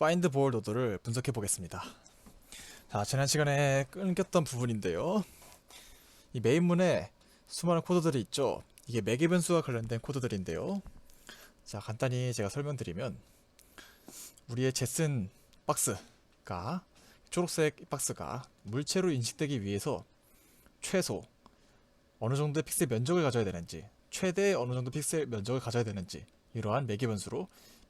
find ball 노드를 분석해 보겠습니다. 자, 지난 시간에 끊겼던 부분인데요. 이 메인문에 수많은 코드들이 있죠. 이게 매개 변수와 관련된 코드들인데요. 자, 간단히 제가 설명드리면 우리의 제슨 박스가 초록색 박스가 물체로 인식되기 위해서 최소 어느 정도의 픽셀 면적을 가져야 되는지, 최대 어느 정도 픽셀 면적을 가져야 되는지, 이러한 매개 변수로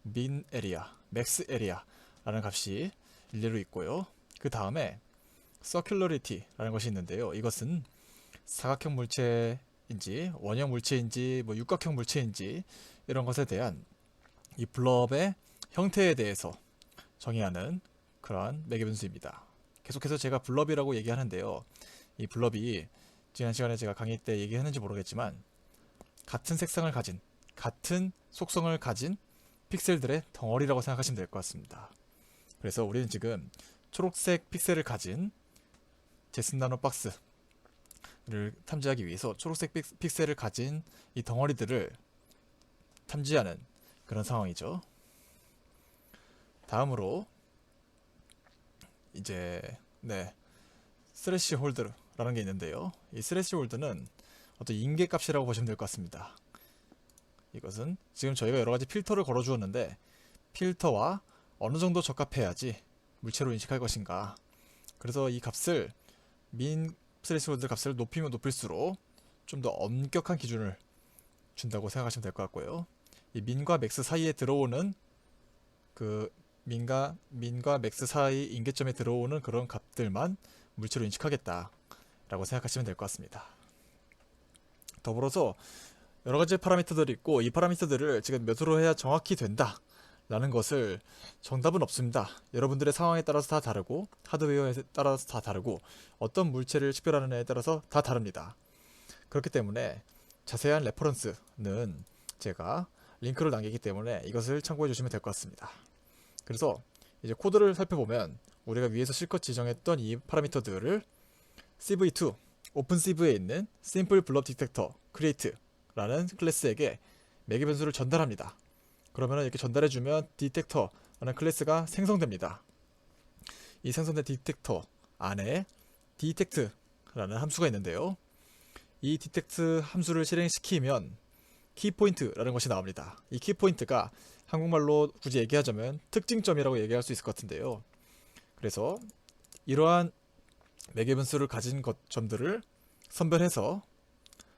min area, max area 라는 값이 일례로 있고요. 그 다음에 circularity라는 것이 있는데요. 이것은 사각형 물체인지 원형 물체인지 육각형 물체인지 이런 것에 대한 이 블럽의 형태에 대해서 정의하는 그러한 매개 변수입니다. 계속해서 제가 블럽이라고 얘기하는데요. 이 블럽이 지난 시간에 제가 강의 때 얘기했는지 모르겠지만 같은 색상을 가진, 같은 속성을 가진 픽셀들의 덩어리라고 생각하시면 될 것 같습니다. 그래서 우리는 지금 초록색 픽셀을 가진 제슨 나노 박스를 탐지하기 위해서 초록색 픽셀을 가진 이 덩어리들을 탐지하는 그런 상황이죠. 다음으로 이제 스레시 홀드라는 게 있는데요. 이 스레시 홀드는 어떤 인계 값이라고 보시면 될 것 같습니다. 이것은 지금 저희가 여러가지 필터를 걸어 주었는데 필터와 어느 정도 적합해야지 물체로 인식할 것인가. 그래서 이 값을 min 스레시홀드 값을 높이면 높일수록 좀 더 엄격한 기준을 준다고 생각하시면 될 것 같고요. 이 min과 max 사이에 들어오는 그 min과 max 사이 인계점에 들어오는 그런 값들만 물체로 인식하겠다 라고 생각하시면 될 것 같습니다. 더불어서 여러가지 파라미터들이 있고 이 파라미터들을 지금 몇으로 해야 정확히 된다 라는 것을 정답은 없습니다. 여러분들의 상황에 따라서 다 다르고 하드웨어에 따라서 다 다르고 어떤 물체를 식별하느냐에 따라서 다 다릅니다. 그렇기 때문에 자세한 레퍼런스는 제가 링크를 남기기 때문에 이것을 참고해 주시면 될 것 같습니다. 그래서 이제 코드를 살펴보면 우리가 위에서 실컷 지정했던 이 파라미터들을 cv2 오픈CV에 있는 simple blob detector create 라는 클래스에게 매개 변수를 전달합니다. 그러면 이렇게 전달해주면 detector라는 클래스가 생성됩니다. 이 생성된 detector 안에 detect라는 함수가 있는데요. 이 detect 함수를 실행시키면 키포인트라는 것이 나옵니다. 이 키포인트가 한국말로 굳이 얘기하자면 특징점이라고 얘기할 수 있을 것 같은데요. 그래서 이러한 매개 변수를 가진 점들을 선별해서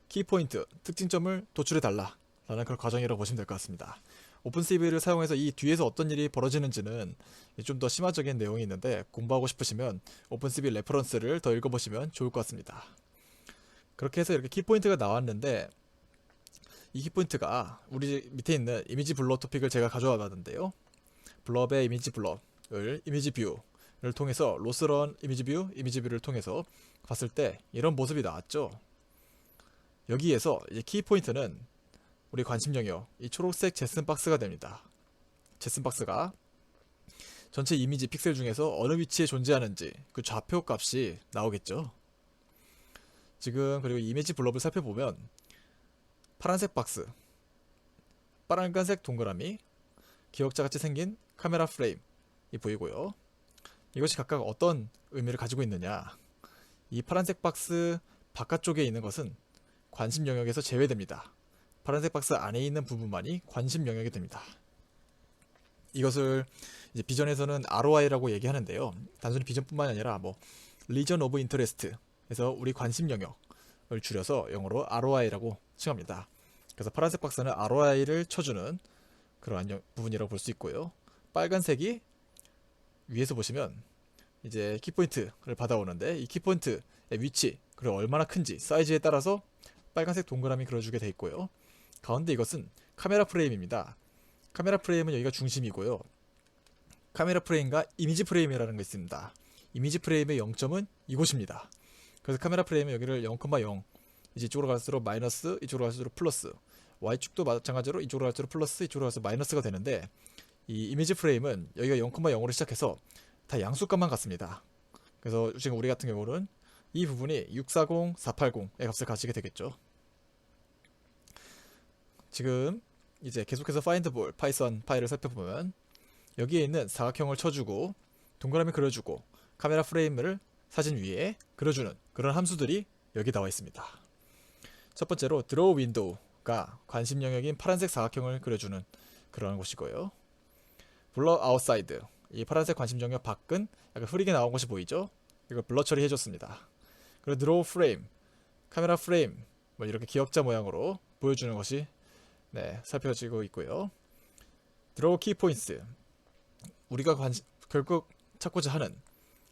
키포인트, 특징점을 도출해달라 라는 그런 과정이라고 보시면 될 것 같습니다. 오픈CV를 사용해서 이 뒤에서 어떤 일이 벌어지는지는 좀 더 심화적인 내용이 있는데 공부하고 싶으시면 오픈CV 레퍼런스를 더 읽어보시면 좋을 것 같습니다. 그렇게 해서 이렇게 키포인트가 나왔는데 이 키포인트가 우리 밑에 있는 이미지 블러 토픽을 제가 가져와 봤는데요. 블럽의 이미지 블럽을 이미지 뷰를 통해서 로스런 이미지 뷰를 통해서 봤을 때 이런 모습이 나왔죠. 여기에서 이제 키포인트는 우리 관심 영역 이 초록색 제슨 박스가 됩니다. 제슨 박스가 전체 이미지 픽셀 중에서 어느 위치에 존재하는지 그 좌표 값이 나오겠죠. 지금 그리고 이미지 블럽을 살펴보면 파란색 박스, 빨간색 동그라미, 기역자같이 생긴 카메라 프레임이 보이고요. 이것이 각각 어떤 의미를 가지고 있느냐. 이 파란색 박스 바깥쪽에 있는 것은 관심 영역에서 제외됩니다. 파란색 박스 안에 있는 부분만이 관심 영역이 됩니다. 이것을 이제 비전에서는 ROI라고 얘기하는데요. 단순히 비전뿐만 아니라 Region of Interest에서 우리 관심 영역을 줄여서 영어로 ROI라고 칭합니다. 그래서 파란색 박스는 ROI를 쳐주는 그러한 부분이라고 볼 수 있고요. 빨간색이 위에서 보시면 이제 키포인트를 받아오는데 이 키포인트의 위치 그리고 얼마나 큰지 사이즈에 따라서 빨간색 동그라미 그려주게 되어 있고요. 가운데 이것은 카메라 프레임입니다. 카메라 프레임은 여기가 중심이고요. 카메라 프레임과 이미지 프레임이라는 게 있습니다. 이미지 프레임의 0점은 이곳입니다. 그래서 카메라 프레임은 여기를 0,0 이제 이쪽으로 갈수록 마이너스, 이쪽으로 갈수록 플러스, Y축도 마찬가지로 이쪽으로 갈수록 플러스, 이쪽으로 갈수록 마이너스가 되는데 이 이미지 프레임은 여기가 0,0으로 시작해서 다 양수값만 같습니다. 그래서 지금 우리 같은 경우는 이 부분이 640, 480의 값을 가지게 되겠죠. 지금 이제 계속해서 find ball 파이썬 파일을 살펴보면 여기에 있는 사각형을 쳐주고 동그라미 그려주고 카메라 프레임을 사진 위에 그려주는 그런 함수들이 여기 나와 있습니다. 첫 번째로 드로우 윈도우가 관심 영역인 파란색 사각형을 그려주는 그런 곳이고요. 블러 아웃사이드, 이 파란색 관심 영역 밖은 약간 흐리게 나온 것이 보이죠? 이걸 블러 처리해줬습니다. 그리고 드로우 프레임, 카메라 프레임 뭐 이렇게 기역자 모양으로 보여주는 것이 살펴지고 있고요. 드로우 키포인트, 우리가 결국 찾고자 하는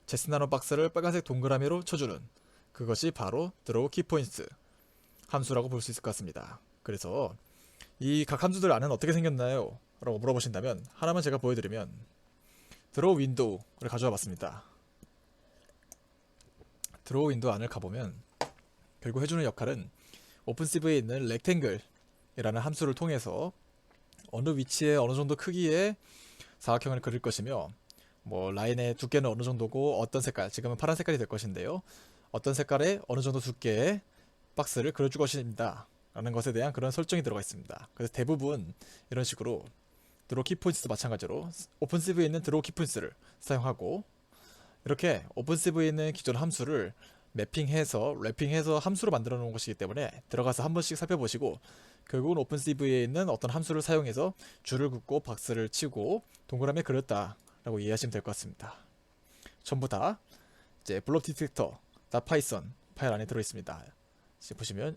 제스나노 박스를 빨간색 동그라미로 쳐주는 그것이 바로 드로우 키포인트 함수라고 볼 수 있을 것 같습니다. 그래서 이 각 함수들 안은 어떻게 생겼나요? 라고 물어보신다면 하나만 제가 보여드리면 드로우 윈도우를 가져와 봤습니다. 드로우 윈도우 안을 가보면 결국 해주는 역할은 오픈시브에 있는 렉탱글이라는 함수를 통해서 어느 위치에 어느 정도 크기의 사각형을 그릴 것이며 뭐 라인의 두께는 어느 정도고 어떤 색깔, 지금은 파란 색깔이 될 것인데요. 어떤 색깔의 어느 정도 두께의 박스를 그려줄 것입니다. 라는 것에 대한 그런 설정이 들어가 있습니다. 그래서 대부분 이런 식으로 드로우 키포인트도 마찬가지로 오픈시브에 있는 드로우 키포인트를 사용하고 이렇게 오픈시브에 있는 기존 함수를 매핑해서 랩핑해서 함수로 만들어 놓은 것이기 때문에 들어가서 한 번씩 살펴보시고 결국은 오픈시브에 있는 어떤 함수를 사용해서 줄을 긋고 박스를 치고 동그라미 그렸다 라고 이해하시면 될 것 같습니다. 전부 다 이제 블록 디텍터 .python 파일 안에 들어있습니다. 지금 보시면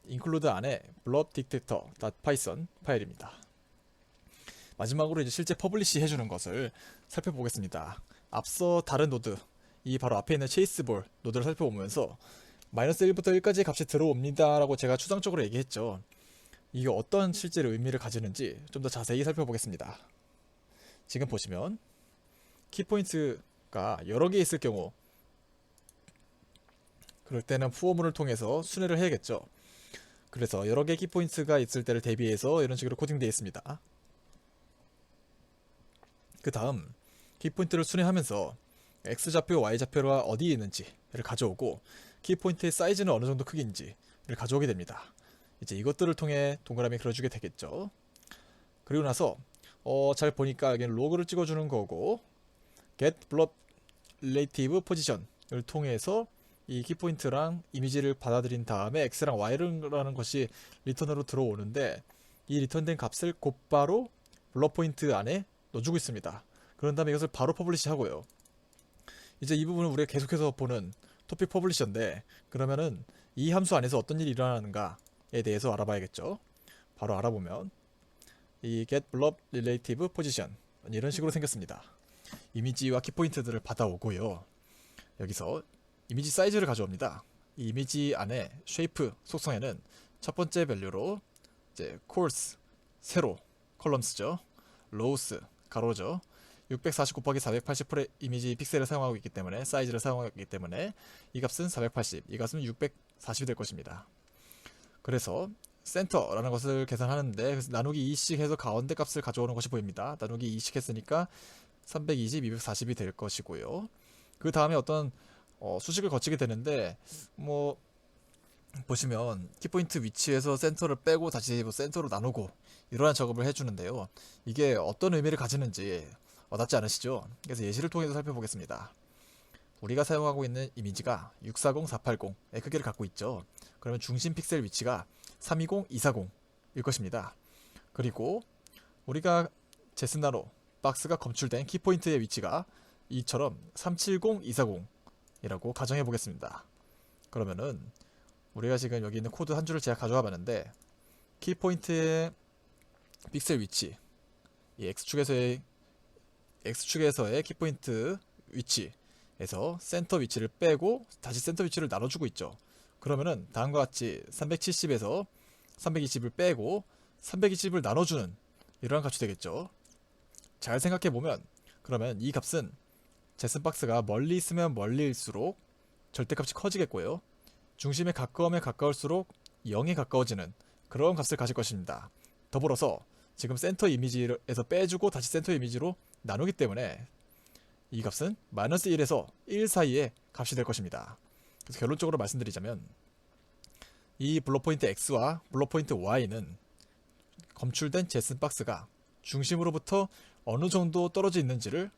include 안에 블록 디텍터 .python 파일입니다. 마지막으로 이제 실제 퍼블리시 해주는 것을 살펴보겠습니다. 앞서 다른 노드, 이 바로 앞에 있는 체이스볼 노드를 살펴보면서 -1부터 1까지의 값이 들어옵니다 라고 제가 추상적으로 얘기했죠. 이게 어떤 실제로 의미를 가지는지 좀 더 자세히 살펴보겠습니다. 지금 보시면 키포인트가 여러 개 있을 경우 그럴 때는 푸어문을 통해서 순회를 해야겠죠. 그래서 여러 개의 키포인트가 있을 때를 대비해서 이런 식으로 코딩되어 있습니다. 그 다음 키포인트를 순회하면서 X좌표, Y좌표가 어디에 있는지를 가져오고 키포인트의 사이즈는 어느 정도 크기인지를 가져오게 됩니다. 이제 이것들을 통해 동그라미 그려주게 되겠죠. 그리고 나서 잘 보니까 여기는 로그를 찍어주는 거고 get block relative position을 통해서 이 키포인트랑 이미지를 받아들인 다음에 X랑 Y라는 것이 리턴으로 들어오는데 이 리턴된 값을 곧바로 블럭 포인트 안에 넣어주고 있습니다. 그런 다음에 이것을 바로 퍼블리시 하고요. 이제 이 부분은 우리가 계속해서 보는 토픽 퍼블리셔인데 그러면은 이 함수 안에서 어떤 일이 일어나는가에 대해서 알아봐야겠죠. 바로 알아보면 이 get block relative position 이런 식으로 생겼습니다. 이미지와 키포인트들을 받아오고요. 여기서 이미지 사이즈를 가져옵니다. 이 이미지 안에 쉐이프 속성에는 첫 번째 밸류로 이제 course 세로 컬럼스죠. 로우스 가로죠. 640 곱하기 480 이미지 픽셀을 사용하고 있기 때문에 사이즈를 사용하고 있기 때문에 이 값은 480, 이 값은 640이 될 것입니다. 그래서 센터라는 것을 계산하는데 그래서 나누기 2씩 해서 가운데 값을 가져오는 것이 보입니다. 나누기 2씩 했으니까 320, 240이 될 것이고요. 그 다음에 어떤 수식을 거치게 되는데 뭐 보시면 키포인트 위치에서 센터를 빼고 다시 뭐 센터로 나누고 이러한 작업을 해주는데요. 이게 어떤 의미를 가지는지 와닿지 않으시죠? 그래서 예시를 통해서 살펴보겠습니다. 우리가 사용하고 있는 이미지가 640, 480의 크기를 갖고 있죠. 그러면 중심 픽셀 위치가 320, 240일 것입니다. 그리고 우리가 제스나노 박스가 검출된 키포인트의 위치가 이처럼 370, 240이라고 가정해 보겠습니다. 그러면은 우리가 지금 여기 있는 코드 한 줄을 제가 가져와 봤는데 키포인트의 픽셀 위치, 이 X축에서의 키포인트 위치에서 센터 위치를 빼고 다시 센터 위치를 나눠주고 있죠. 그러면은 다음과 같이 370에서 320을 빼고 320을 나눠주는 이러한 값이 되겠죠. 잘 생각해보면 그러면 이 값은 제슨박스가 멀리 있으면 멀리일수록 절대값이 커지겠고요. 중심에 가까우면 가까울수록 0에 가까워지는 그런 값을 가질 것입니다. 더불어서 지금 센터 이미지에서 빼주고 다시 센터 이미지로 나누기 때문에 이 값은 -1에서 1 사이의 값이 될 것입니다. 그래서 결론적으로 말씀드리자면 이 블록 포인트 X와 블록 포인트 Y는 검출된 제슨 박스가 중심으로부터 어느 정도 떨어져 있는지를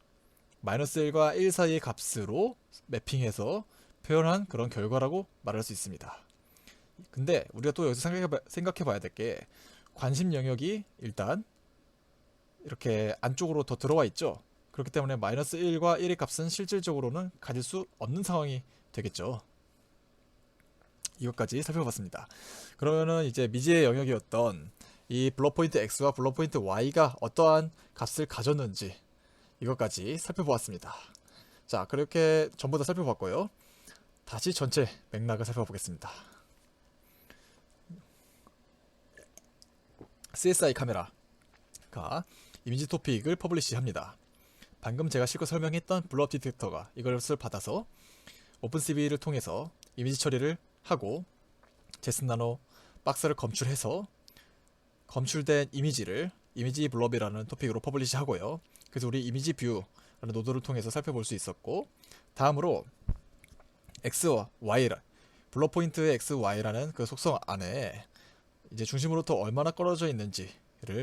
-1과 1 사이의 값으로 매핑해서 표현한 그런 결과라고 말할 수 있습니다. 근데 우리가 또 여기서 생각해 봐야 될 게 관심 영역이 일단 이렇게 안쪽으로 더 들어와 있죠. 그렇기 때문에 -1과 1의 값은 실질적으로는 가질 수 없는 상황이 되겠죠. 이것까지 살펴봤습니다. 그러면은 이제 미지의 영역이었던 이 블러 포인트 x와 블러 포인트 y가 어떠한 값을 가졌는지 이것까지 살펴보았습니다. 자, 그렇게 전부 다 살펴봤고요. 다시 전체 맥락을 살펴보겠습니다. CSI 카메라가 이미지 토픽을 퍼블리시합니다. 방금 제가 실컷 설명했던 블루업 디텍터가 이것을 받아서 오픈CV를 통해서 이미지 처리를 하고 제슨 나노 박스를 검출해서 검출된 이미지를 이미지 블럽이라는 토픽으로 퍼블리시 하고요. 그래서 우리 이미지 뷰라는 노드를 통해서 살펴볼 수 있었고, 다음으로 X와 Y, 블러 포인트의 X, Y라는 그 속성 안에 이제 중심으로부터 얼마나 떨어져 있는지를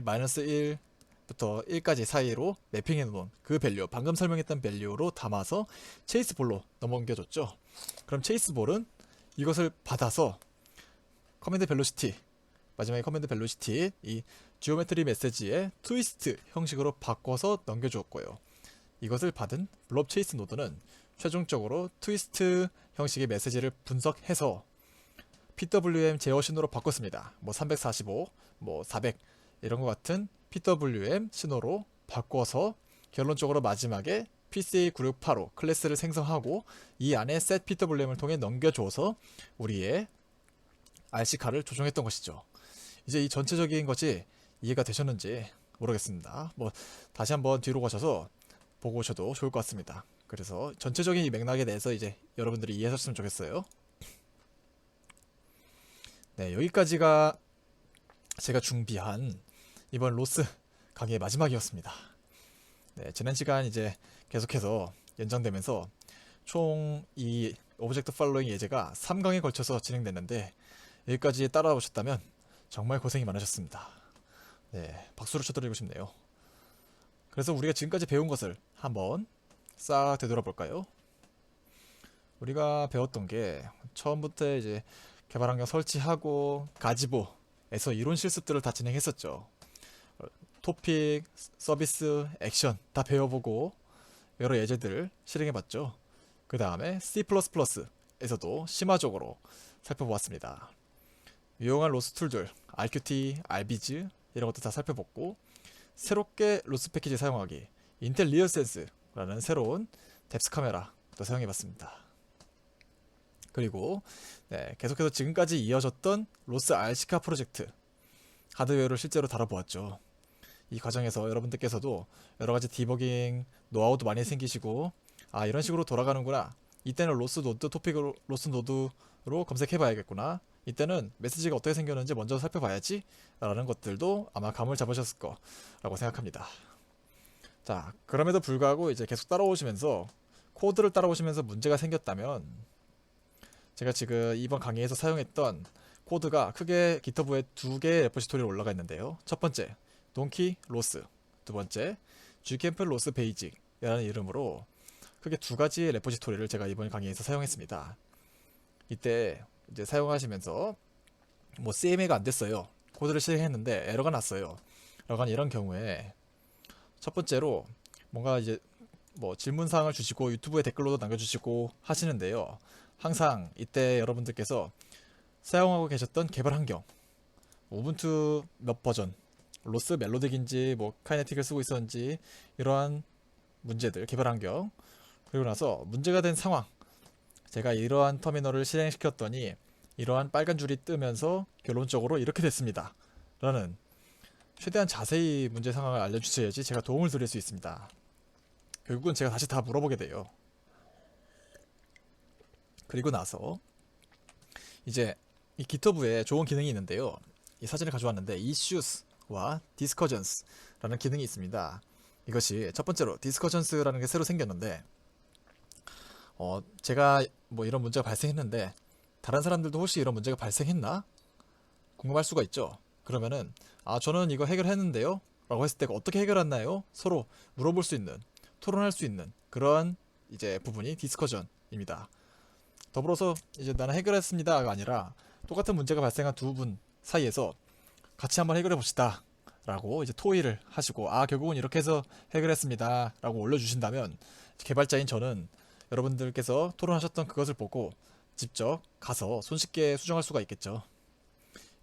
-1부터 1까지 사이로 매핑해 놓은 그 밸류, 방금 설명했던 밸류로 담아서 체이스볼로 넘겨줬죠. 그럼 체이스볼은 이것을 받아서 커맨드 벨로시티, 마지막에 커맨드 벨로시티 이 지오메트리 메시지의 트위스트 형식으로 바꿔서 넘겨주었고요. 이것을 받은 블럽 체이스 노드는 최종적으로 트위스트 형식의 메시지를 분석해서 PWM 제어 신호로 바꿨습니다. 뭐 345, 뭐 400 이런 것 같은 PWM 신호로 바꿔서 결론적으로 마지막에 PCA9685 클래스를 생성하고 이 안에 set PWM을 통해 넘겨줘서 우리의 RC카를 조종했던 것이죠. 이제 이 전체적인 것이 이해가 되셨는지 모르겠습니다. 뭐 다시 한번 뒤로 가셔서 보고 오셔도 좋을 것 같습니다. 그래서 전체적인 이 맥락에 대해서 이제 여러분들이 이해하셨으면 좋겠어요. 네, 여기까지가 제가 준비한 이번 로스 강의의 마지막이었습니다. 네, 지난 시간 이제 계속해서 연장되면서 총 이 오브젝트 팔로잉 예제가 3강에 걸쳐서 진행됐는데 여기까지 따라오셨다면 정말 고생이 많으셨습니다. 네, 박수를 쳐드리고 싶네요. 그래서 우리가 지금까지 배운 것을 한번 싹 되돌아볼까요? 우리가 배웠던 게 처음부터 이제 개발 환경 설치하고 가지보에서 이론 실습들을 다 진행했었죠. 토픽, 서비스, 액션 다 배워보고 여러 예제들을 실행해봤죠. 그 다음에 C++에서도 심화적으로 살펴보았습니다. 유용한 로스 툴들, RQT, RB즈 이런 것도 다 살펴봤고, 새롭게 로스 패키지 사용하기, 인텔 리얼센스라는 새로운 뎁스 카메라도 사용해봤습니다. 그리고 네, 계속해서 지금까지 이어졌던 로스 RC카 프로젝트 하드웨어를 실제로 다뤄보았죠. 이 과정에서 여러분들께서도 여러가지 디버깅 노하우도 많이 생기시고, 아 이런 식으로 돌아가는구나, 이때는 로스 노드 토픽으로 로스 노드로 검색해봐야겠구나, 이때는 메시지가 어떻게 생겼는지 먼저 살펴봐야지 라는 것들도 아마 감을 잡으셨을 거라고 생각합니다. 자, 그럼에도 불구하고 이제 계속 따라오시면서 코드를 따라오시면서 문제가 생겼다면, 제가 지금 이번 강의에서 사용했던 코드가 크게 기터브에 두 개의 레포지토리로 올라가 있는데요. 첫 번째 동키 로스, 두 번째 gcamp 로스 베이직이라는 이름으로 크게 두 가지의 레포지토리를 제가 이번 강의에서 사용했습니다. 이때 이제 사용하시면서 뭐 CMA가 안 됐어요. 코드를 실행했는데 에러가 났어요. 라고 이런 경우에 첫 번째로 뭔가 이제 뭐 질문사항을 주시고 유튜브에 댓글로도 남겨주시고 하시는데요. 항상 이때 여러분들께서 사용하고 계셨던 개발 환경, 우분투 몇 버전, 로스 멜로딕인지 뭐 카이네틱을 쓰고 있었는지 이러한 문제들, 개발 환경, 그리고 나서 문제가 된 상황, 제가 이러한 터미널을 실행시켰더니 이러한 빨간 줄이 뜨면서 결론적으로 이렇게 됐습니다 라는 최대한 자세히 문제 상황을 알려주셔야지 제가 도움을 드릴 수 있습니다. 결국은 제가 다시 다 물어보게 돼요. 그리고 나서 이제 이 기터브에 좋은 기능이 있는데요. 이 사진을 가져왔는데 Issues와 Discussions 라는 기능이 있습니다. 이것이 첫 번째로 Discussions라는 게 새로 생겼는데, 제가 뭐 이런 문제가 발생했는데 다른 사람들도 혹시 이런 문제가 발생했나 궁금할 수가 있죠. 그러면은 저는 이거 해결했는데요 라고 했을 때 어떻게 해결했나요? 서로 물어볼 수 있는, 토론할 수 있는 그런 이제 부분이 디스커전입니다. 더불어서 이제 나는 해결했습니다가 아니라 똑같은 문제가 발생한 두 분 사이에서 같이 한번 해결해 봅시다 라고 이제 토의를 하시고, 결국은 이렇게 해서 해결했습니다 라고 올려주신다면 개발자인 저는 여러분들께서 토론하셨던 그것을 보고 직접 가서 손쉽게 수정할 수가 있겠죠.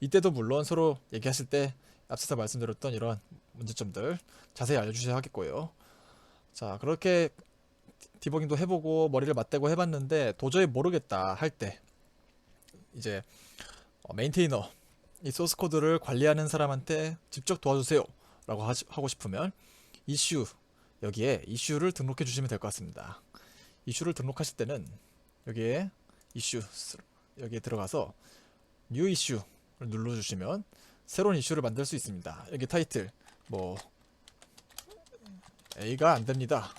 이때도 물론 서로 얘기하실 때 앞서서 말씀드렸던 이런 문제점들 자세히 알려주셔야 하겠고요. 자, 그렇게 디버깅도 해보고 머리를 맞대고 해봤는데 도저히 모르겠다 할 때 이제 메인테이너, 이 소스 코드를 관리하는 사람한테 직접 도와주세요 라고 하고 싶으면 이슈, 여기에 이슈를 등록해 주시면 될 것 같습니다. 이슈를 등록하실 때는 여기에 이슈, 여기에 들어가서 뉴 이슈를 눌러주시면 새로운 이슈를 만들 수 있습니다. 여기 타이틀 뭐 A가 안됩니다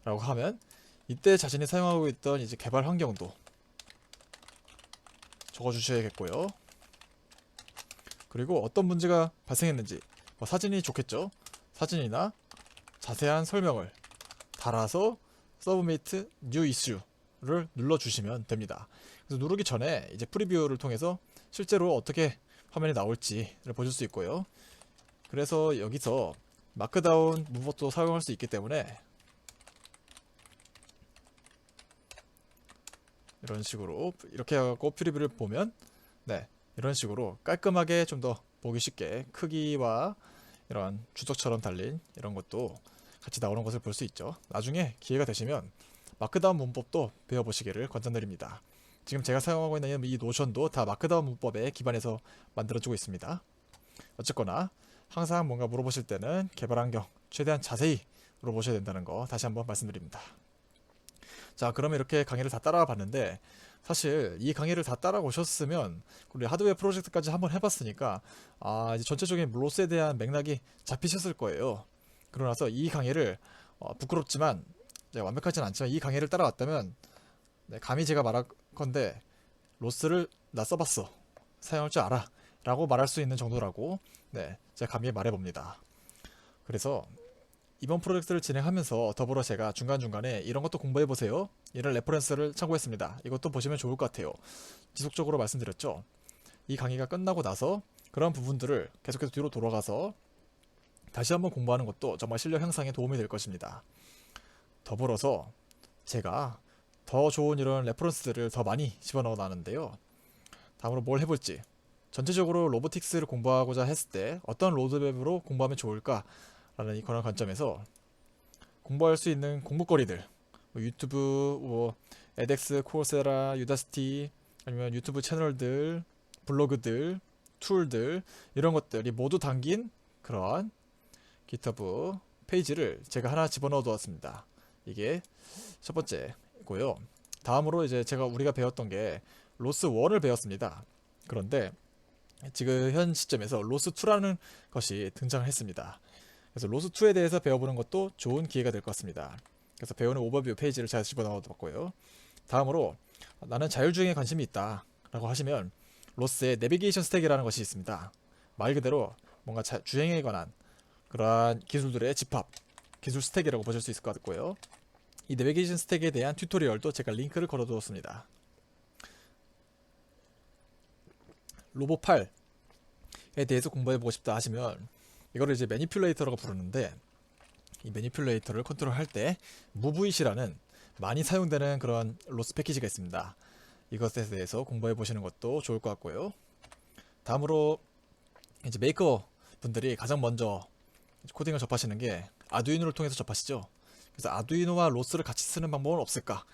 라고 하면 이때 자신이 사용하고 있던 이제 개발 환경도 적어주셔야겠고요. 그리고 어떤 문제가 발생했는지, 뭐 사진이 좋겠죠. 사진이나 자세한 설명을 달아서 서브미트 뉴 이슈를 눌러주시면 됩니다. 그래서 누르기 전에 이제 프리뷰를 통해서 실제로 어떻게 화면이 나올지를 보실 수 있고요. 그래서 여기서 마크다운 문법도 사용할 수 있기 때문에 이런 식으로 이렇게 하고 프리뷰를 보면 이런 식으로 깔끔하게 좀 더 보기 쉽게 크기와 이런 주석처럼 달린 이런 것도 같이 나오는 것을 볼 수 있죠. 나중에 기회가 되시면 마크다운 문법도 배워보시기를 권장드립니다. 지금 제가 사용하고 있는 이 노션도 다 마크다운 문법에 기반해서 만들어지고 있습니다. 어쨌거나 항상 뭔가 물어보실 때는 개발 환경 최대한 자세히 물어보셔야 된다는 거 다시 한번 말씀드립니다. 자, 그러면 이렇게 강의를 다 따라와 봤는데, 사실 이 강의를 다 따라오셨으면 우리 하드웨어 프로젝트까지 한번 해봤으니까 이제 전체적인 로스에 대한 맥락이 잡히셨을 거예요. 그러고 나서 이 강의를 부끄럽지만 완벽하진 않지만 이 강의를 따라왔다면 감히 제가 말할건데 로스를 나 써봤어, 사용할 줄 알아 라고 말할 수 있는 정도라고 제가 감히 말해봅니다. 그래서 이번 프로젝트를 진행하면서 더불어 제가 중간중간에 이런 것도 공부해보세요, 이런 레퍼런스를 참고했습니다, 이것도 보시면 좋을 것 같아요 지속적으로 말씀드렸죠. 이 강의가 끝나고 나서 그런 부분들을 계속해서 뒤로 돌아가서 다시 한번 공부하는 것도 정말 실력 향상에 도움이 될 것입니다. 더불어서 제가 더 좋은 이런 레퍼런스들을 더 많이 집어넣어 놨는데요. 다음으로 뭘 해볼지, 전체적으로 로보틱스를 공부하고자 했을 때 어떤 로드맵으로 공부하면 좋을까 라는 그런 관점에서 공부할 수 있는 공부거리들, 뭐 유튜브, 뭐 edX, 코세라, 유다시티, 아니면 유튜브 채널들, 블로그들, 툴들, 이런 것들이 모두 담긴 그런 GitHub 페이지를 제가 하나 집어넣어 두었습니다. 이게 첫 번째고요. 다음으로 이제 우리가 배웠던 게 로스 1을 배웠습니다. 그런데 지금 현 시점에서 로스 2라는 것이 등장했습니다. 그래서 로스2에 대해서 배워보는 것도 좋은 기회가 될 것 같습니다. 그래서 배우는 오버뷰 페이지를 잘 집어넣어 봤고요. 다음으로 나는 자율주행에 관심이 있다 라고 하시면 로스의 내비게이션 스택이라는 것이 있습니다. 말 그대로 뭔가 주행에 관한 그러한 기술들의 집합, 기술 스택이라고 보실 수 있을 것 같고요. 이 내비게이션 스택에 대한 튜토리얼도 제가 링크를 걸어 두었습니다. 로보 8에 대해서 공부해보고 싶다 하시면 이거를 이제 매니퓰레이터라고 부르는데, 이 매니퓰레이터를 컨트롤할 때 무브잇이라는 많이 사용되는 그런 로스 패키지가 있습니다. 이것에 대해서 공부해 보시는 것도 좋을 것 같고요. 다음으로 이제 메이커 분들이 가장 먼저 코딩을 접하시는 게 아두이노를 통해서 접하시죠. 그래서 아두이노와 로스를 같이 쓰는 방법은 없을까,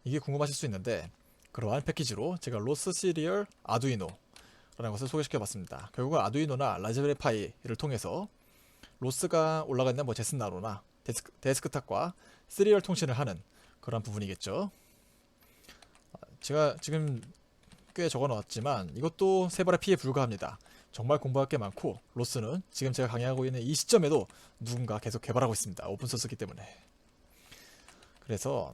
이게 궁금하실 수 있는데, 그러한 패키지로 제가 로스 시리얼 아두이노 라는 것을 소개시켜 봤습니다. 결국은 아두이노나 라즈베리 파이를 통해서 로스가 올라가 있는 뭐 제스나로나 데스크탑과 시리얼 통신을 하는 그런 부분이겠죠. 제가 지금 꽤 적어 놓았지만 이것도 세 발의 피에 불과합니다. 정말 공부할 게 많고, 로스는 지금 제가 강의하고 있는 이 시점에도 누군가 계속 개발하고 있습니다. 오픈소스이기 때문에. 그래서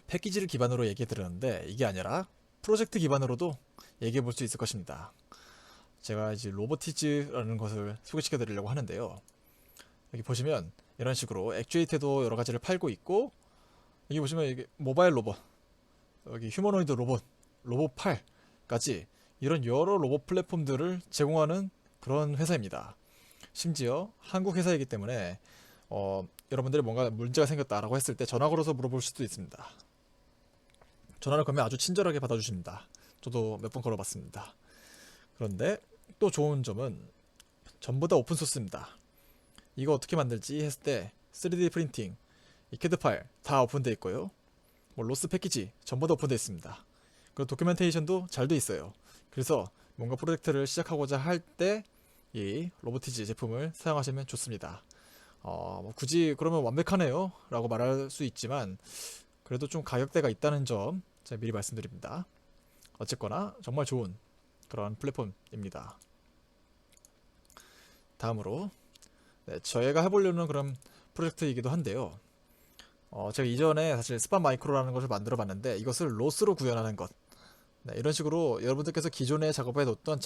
패키지를 기반으로 얘기해 드렸는데 이게 아니라 프로젝트 기반으로도 얘기해 볼 수 있을 것입니다. 제가 이제 로보티즈라는 것을 소개시켜 드리려고 하는데요. 여기 보시면 이런 식으로 액추에이터도 여러 가지를 팔고 있고, 여기 보시면 이게 모바일 로봇, 여기 휴머노이드 로봇, 로봇팔까지 이런 여러 로봇 플랫폼들을 제공하는 그런 회사입니다. 심지어 한국 회사이기 때문에 여러분들이 뭔가 문제가 생겼다라고 했을 때 전화 걸어서 물어볼 수도 있습니다. 전화를 걸면 아주 친절하게 받아주십니다. 저도 몇 번 걸어봤습니다. 그런데 또 좋은 점은 전부 다 오픈소스입니다. 이거 어떻게 만들지 했을 때 3D 프린팅, 이 캐드 파일 다 오픈되어 있고요. 뭐 로스 패키지 전부 다 오픈되어 있습니다. 그리고 도큐멘테이션도 잘 돼 있어요. 그래서 뭔가 프로젝트를 시작하고자 할 때 이 로보티지 제품을 사용하시면 좋습니다. 뭐 굳이 그러면 완벽하네요 라고 말할 수 있지만, 그래도 좀 가격대가 있다는 점 제가 미리 말씀드립니다. 어쨌거나 정말 좋은 그런 플랫폼입니다. 다음으로 저희가 해보려는 그런 프로젝트이기도 한데요. 제가 이전에 사실 스팟 마이크로라는 것을 만들어 봤는데, 이것을 로스로 구현하는 것, 이런 식으로 여러분들께서 기존에 작업해 뒀던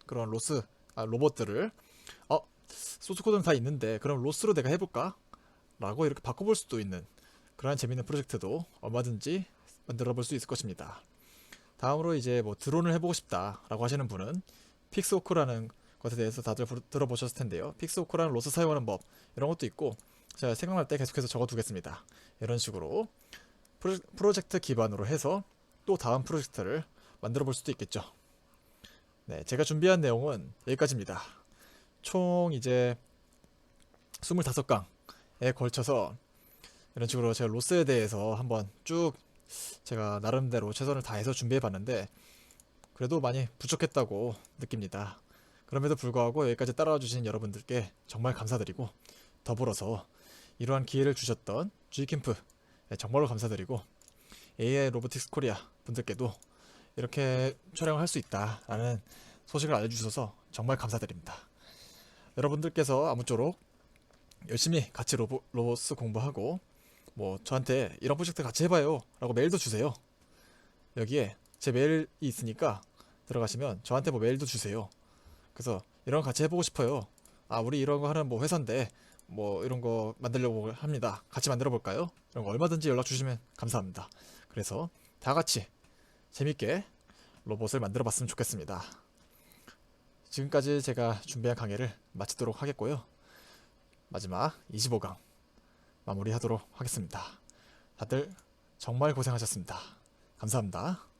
그런 로봇들을 소스 코드는 다 있는데 그럼 로스로 내가 해볼까? 라고 이렇게 바꿔볼 수도 있는 그러한 재밌는 프로젝트도 얼마든지 만들어 볼 수 있을 것입니다. 다음으로 이제 뭐 드론을 해보고 싶다 라고 하시는 분은 픽스호크라는 것에 대해서 다들 들어보셨을 텐데요. 픽스호크라는 로스 사용하는 법, 이런 것도 있고, 제가 생각날 때 계속해서 적어 두겠습니다. 이런 식으로 프로젝트 기반으로 해서 또 다음 프로젝트를 만들어 볼 수도 있겠죠. 네, 제가 준비한 내용은 여기까지입니다. 총 이제 25강에 걸쳐서 이런 식으로 제가 로스에 대해서 한번 쭉 제가 나름대로 최선을 다해서 준비해 봤는데, 그래도 많이 부족했다고 느낍니다. 그럼에도 불구하고 여기까지 따라와 주신 여러분들께 정말 감사드리고, 더불어서 이러한 기회를 주셨던 G캠프 정말로 감사드리고, AI 로보틱스 코리아 분들께도 이렇게 촬영을 할 수 있다라는 소식을 알려주셔서 정말 감사드립니다. 여러분들께서 아무쪼록 열심히 같이 로보스 공부하고, 뭐 저한테 이런 프로젝트 같이 해봐요 라고 메일도 주세요. 여기에 제 메일이 있으니까 들어가시면 저한테 뭐 메일도 주세요. 그래서 이런 거 같이 해보고 싶어요. 우리 이런 거 하는 뭐 회사인데 뭐 이런 거 만들려고 합니다. 같이 만들어 볼까요? 이런 거 얼마든지 연락 주시면 감사합니다. 그래서 다 같이 재밌게 로봇을 만들어 봤으면 좋겠습니다. 지금까지 제가 준비한 강의를 마치도록 하겠고요. 마지막 25강 마무리하도록 하겠습니다. 다들 정말 고생하셨습니다. 감사합니다.